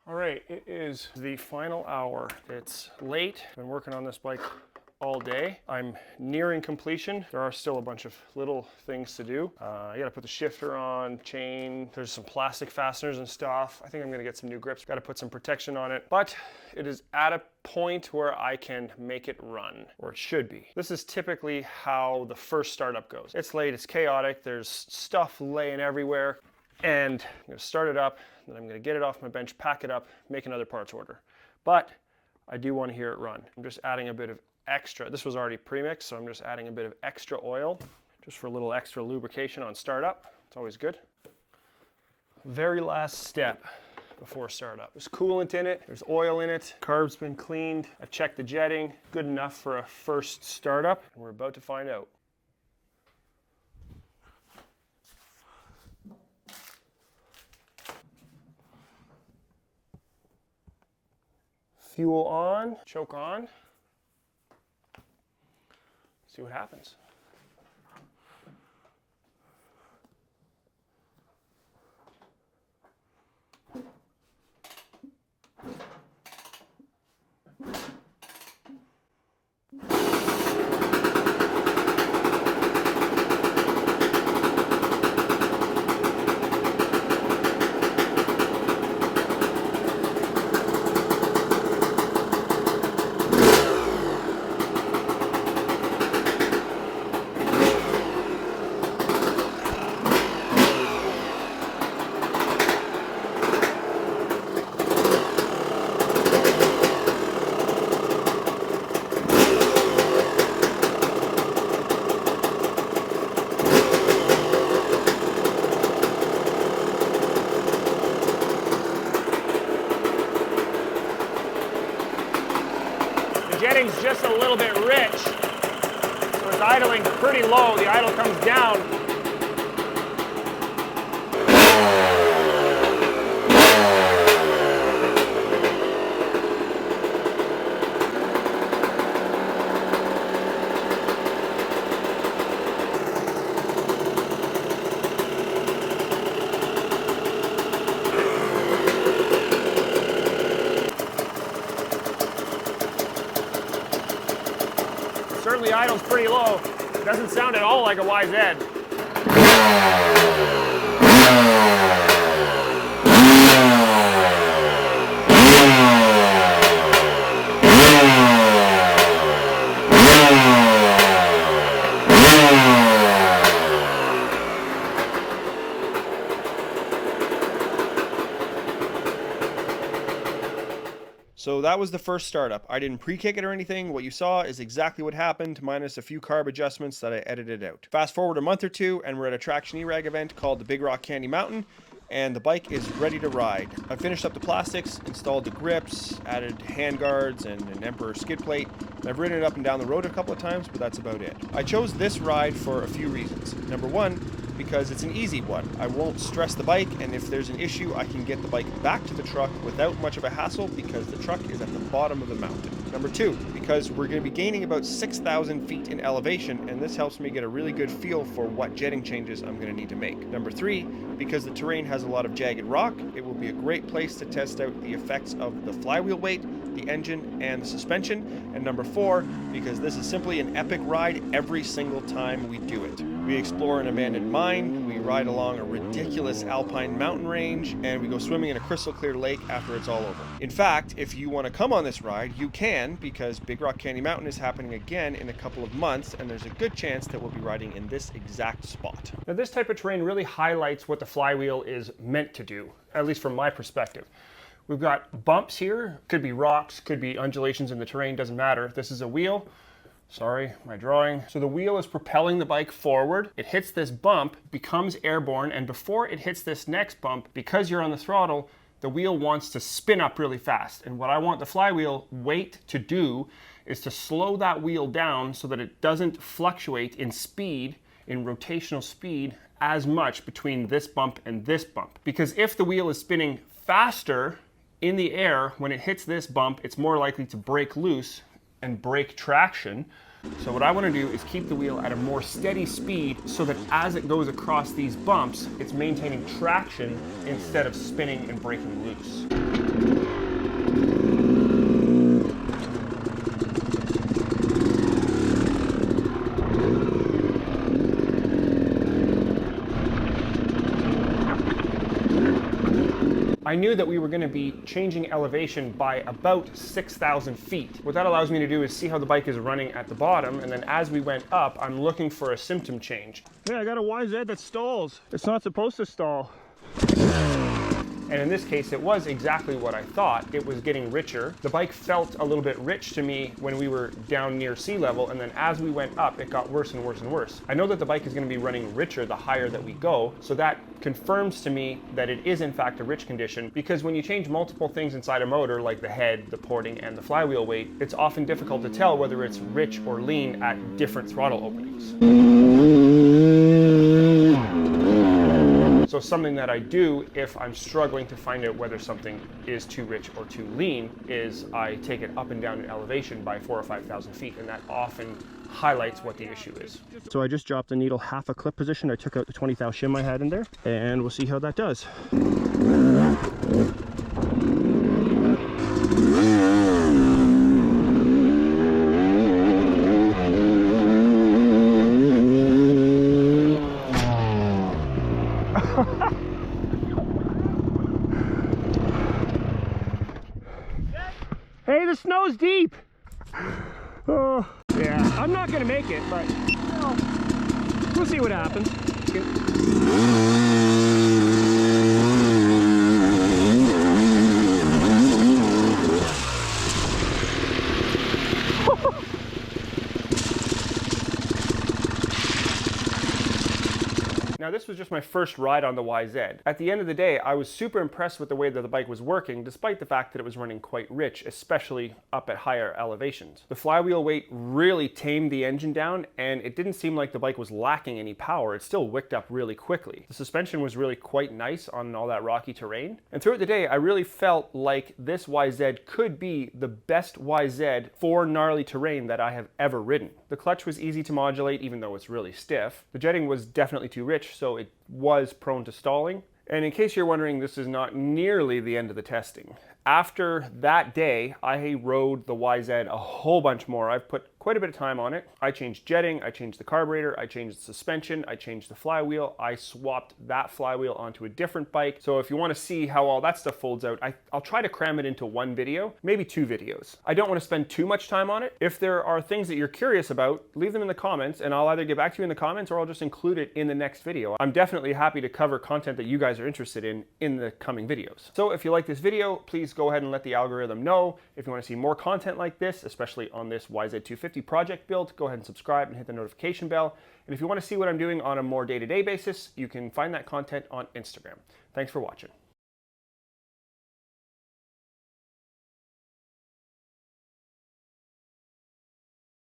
All right, it is the final hour. It's late. I've been working on this bike all day. I'm nearing completion. There are still a bunch of little things to do. I gotta put the shifter on, chain. There's some plastic fasteners and stuff. I think I'm gonna get some new grips. Gotta put some protection on it. But it is at a point where I can make it run, or it should be. This is typically how the first startup goes. It's late, it's chaotic, there's stuff laying everywhere. And I'm gonna start it up, then I'm gonna get it off my bench, pack it up, make another parts order. But I do wanna hear it run. I'm just adding a bit of extra. This was already pre-mixed, so I'm just adding a bit of extra oil just for a little extra lubrication on startup. It's always good. Very last step before startup. There's coolant in it, there's oil in it, carb's been cleaned, I've checked the jetting, good enough for a first startup, and we're about to find out. Fuel on, choke on. See what happens. Jetting's just a little bit rich, so it's idling pretty low. The idle comes down. Certainly idle's pretty low. It doesn't sound at all like a YZ. So that was the first startup. I didn't pre-kick it or anything. What you saw is exactly what happened, minus a few carb adjustments that I edited out. Fast forward a month or two, and we're at a Traction E-Rag event called the Big Rock Candy Mountain, and the bike is ready to ride. I finished up the plastics, installed the grips, added handguards and an Emperor skid plate. I've ridden it up and down the road a couple of times, but that's about it. I chose this ride for a few reasons. Number one, because it's an easy one. I won't stress the bike, and if there's an issue, I can get the bike back to the truck without much of a hassle because the truck is at the bottom of the mountain. Number two, because we're going to be gaining about 6,000 feet in elevation, and this helps me get a really good feel for what jetting changes I'm going to need to make. Number three, because the terrain has a lot of jagged rock, it will be a great place to test out the effects of the flywheel weight, the engine, and the suspension. And number four, because this is simply an epic ride every single time we do it. We explore an abandoned mine, we ride along a ridiculous alpine mountain range, and we go swimming in a crystal clear lake after it's all over. In fact, if you want to come on this ride, you can, because Big Rock Candy Mountain is happening again in a couple of months, and there's a good chance that we'll be riding in this exact spot. Now, this type of terrain really highlights what the flywheel is meant to do, at least from my perspective. We've got bumps here, could be rocks, could be undulations in the terrain, doesn't matter. This is a wheel. Sorry, my drawing. So the wheel is propelling the bike forward. It hits this bump, becomes airborne, and before it hits this next bump, because you're on the throttle, the wheel wants to spin up really fast. And what I want the flywheel weight to do is to slow that wheel down so that it doesn't fluctuate in speed, in rotational speed, as much between this bump and this bump. Because if the wheel is spinning faster in the air, when it hits this bump, it's more likely to break loose and break traction, So what I want to do is keep the wheel at a more steady speed so that as it goes across these bumps, it's maintaining traction instead of spinning and breaking loose. I knew that we were going to be changing elevation by about 6,000 feet. What that allows me to do is see how the bike is running at the bottom, and then as we went up, I'm looking for a symptom change. Hey, I got a YZ that stalls. It's not supposed to stall. And in this case, it was exactly what I thought. It was getting richer. The bike felt a little bit rich to me when we were down near sea level, and then as we went up, it got worse and worse and worse. I know that the bike is going to be running richer the higher that we go, so that confirms to me that it is in fact a rich condition, because when you change multiple things inside a motor, like the head, the porting, and the flywheel weight, it's often difficult to tell whether it's rich or lean at different throttle openings. So something that I do if I'm struggling to find out whether something is too rich or too lean is I take it up and down in elevation by 4,000 or 5,000 feet, and that often highlights what the issue is. So I just dropped the needle half a clip position. I took out the 20 thou shim I had in there, and we'll see how that does. Hey, the snow's deep. Oh, yeah, I'm not gonna make it, but well, we'll see what happens. Now this was just my first ride on the YZ. At the end of the day, I was super impressed with the way that the bike was working, despite the fact that it was running quite rich, especially up at higher elevations. The flywheel weight really tamed the engine down, and it didn't seem like the bike was lacking any power. It still wicked up really quickly. The suspension was really quite nice on all that rocky terrain. And throughout the day, I really felt like this YZ could be the best YZ for gnarly terrain that I have ever ridden. The clutch was easy to modulate, even though it's really stiff. The jetting was definitely too rich, so it was prone to stalling. And in case you're wondering, this is not nearly the end of the testing. After that day, I rode the YZ a whole bunch more. I've put quite a bit of time on it. I changed jetting, I changed the carburetor, I changed the suspension, I changed the flywheel, I swapped that flywheel onto a different bike. So if you want to see how all that stuff folds out, I'll try to cram it into one video, maybe 2 videos. I don't want to spend too much time on it. If there are things that you're curious about, leave them in the comments and I'll either get back to you in the comments or I'll just include it in the next video. I'm definitely happy to cover content that you guys are interested in the coming videos. So if you like this video, please go ahead and let the algorithm know. If you want to see more content like this, especially on this YZ250 project build, go ahead and subscribe and hit the notification bell. And if you want to see what I'm doing on a more day-to-day basis, you can find that content on Instagram. Thanks for watching.